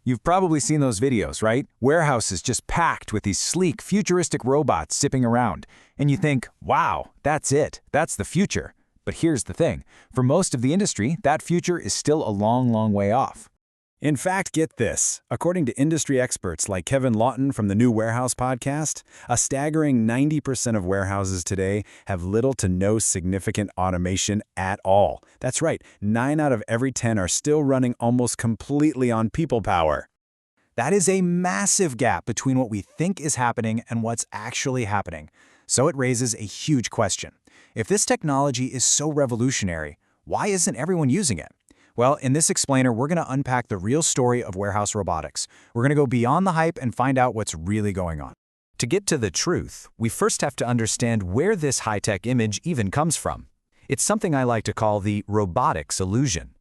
You've probably seen those videos, right? Warehouses just packed with these sleek, futuristic robots zipping around. And you think, wow, that's it. That's the future. But here's the thing. For most of the industry, that future is still a long, long way off. In fact, get this. According to industry experts like Kevin Lawton from the New Warehouse podcast, a staggering 90% of warehouses today have little to no significant automation at all. That's right, 9 out of every 10 are still running almost completely on people power. That is a massive gap between what we think is happening and what's actually happening. So it raises a huge question. If this technology is so revolutionary, why isn't everyone using it? Well, in this explainer, we're going to unpack the real story of warehouse robotics. We're going to go beyond the hype and find out what's really going on. To get to the truth, we first have to understand where this high-tech image even comes from. It's something I like to call the robotics illusion.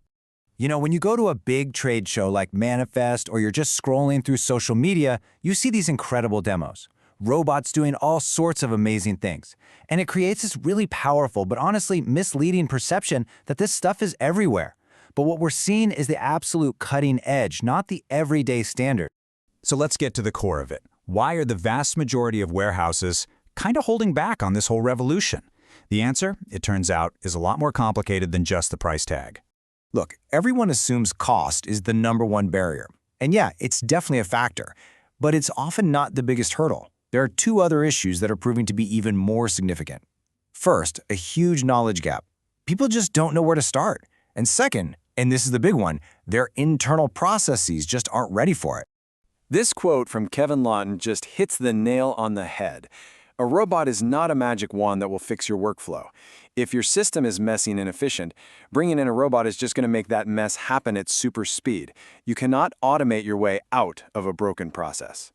You know, when you go to a big trade show like Manifest or you're just scrolling through social media, you see these incredible demos. Robots doing all sorts of amazing things. And it creates this really powerful but honestly misleading perception that this stuff is everywhere. But what we're seeing is the absolute cutting edge, not the everyday standard. So let's get to the core of it. Why are the vast majority of warehouses kind of holding back on this whole revolution? The answer, it turns out, is a lot more complicated than just the price tag. Look, everyone assumes cost is the #1 barrier. And yeah, it's definitely a factor, but it's often not the biggest hurdle. There are 2 other issues that are proving to be even more significant. First, a huge knowledge gap. People just don't know where to start. And second, and this is the big one, their internal processes just aren't ready for it. This quote from Kevin Lawton just hits the nail on the head. A robot is not a magic wand that will fix your workflow. If your system is messy and inefficient, bringing in a robot is just going to make that mess happen at super speed. You cannot automate your way out of a broken process.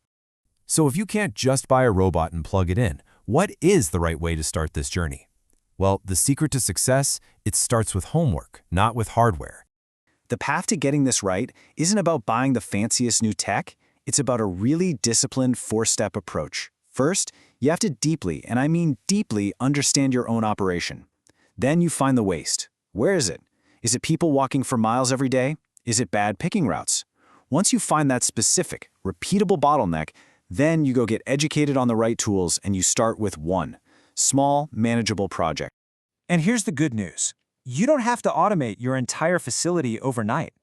So if you can't just buy a robot and plug it in, what is the right way to start this journey? Well, the secret to success, it starts with homework, not with hardware. The path to getting this right isn't about buying the fanciest new tech. It's about a really disciplined 4-step approach. First, you have to deeply, and I mean deeply, understand your own operation. Then you find the waste. Where is it? Is it people walking for miles every day? Is it bad picking routes? Once you find that specific, repeatable bottleneck, then you go get educated on the right tools and you start with one small, manageable project. And here's the good news. You don't have to automate your entire facility overnight.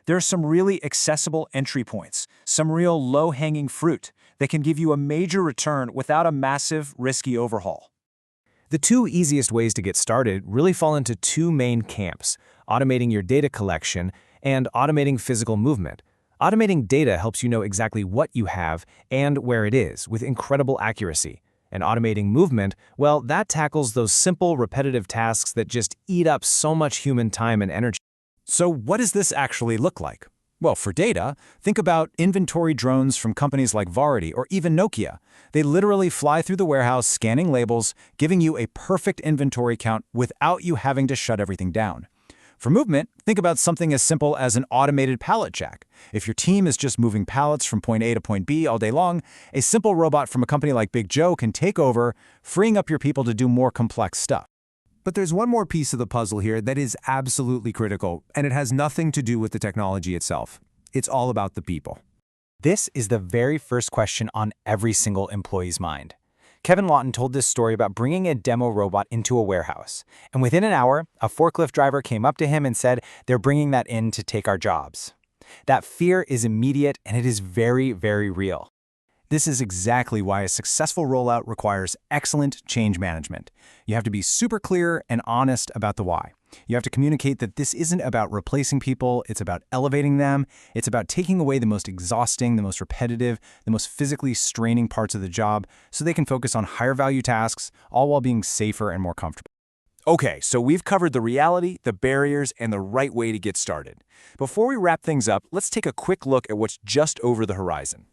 There are some really accessible entry points, some real low-hanging fruit that can give you a major return without a massive, risky overhaul. The 2 easiest ways to get started really fall into 2 main camps: automating your data collection and automating physical movement. Automating data helps you know exactly what you have and where it is with incredible accuracy. And automating movement, well, that tackles those simple, repetitive tasks that just eat up so much human time and energy. So what does this actually look like? Well, for data, think about inventory drones from companies like Varity or even Nokia. They literally fly through the warehouse scanning labels, giving you a perfect inventory count without you having to shut everything down. For movement, think about something as simple as an automated pallet jack. If your team is just moving pallets from point A to point B all day long, a simple robot from a company like Big Joe can take over, freeing up your people to do more complex stuff. But there's one more piece of the puzzle here that is absolutely critical, and it has nothing to do with the technology itself. It's all about the people. This is the very first question on every single employee's mind. Kevin Lawton told this story about bringing a demo robot into a warehouse. And within an hour, a forklift driver came up to him and said, "They're bringing that in to take our jobs." That fear is immediate and it is very, very real. This is exactly why a successful rollout requires excellent change management. You have to be super clear and honest about the why. You have to communicate that this isn't about replacing people, it's about elevating them. It's about taking away the most exhausting, the most repetitive, the most physically straining parts of the job so they can focus on higher value tasks, all while being safer and more comfortable. Okay, so we've covered the reality, the barriers, and the right way to get started. Before we wrap things up, let's take a quick look at what's just over the horizon.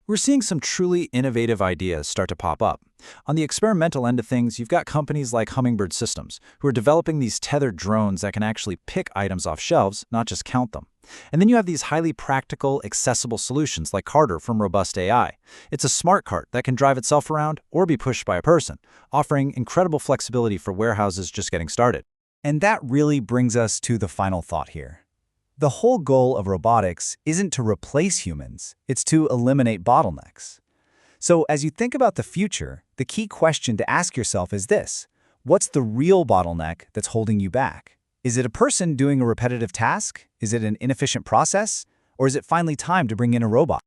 We're seeing some truly innovative ideas start to pop up. On the experimental end of things, you've got companies like Hummingbird Systems, who are developing these tethered drones that can actually pick items off shelves, not just count them. And then you have these highly practical, accessible solutions like Carter from Robust AI. It's a smart cart that can drive itself around or be pushed by a person, offering incredible flexibility for warehouses just getting started. And that really brings us to the final thought here. The whole goal of robotics isn't to replace humans, it's to eliminate bottlenecks. So as you think about the future, the key question to ask yourself is this: what's the real bottleneck that's holding you back? Is it a person doing a repetitive task? Is it an inefficient process? Or is it finally time to bring in a robot?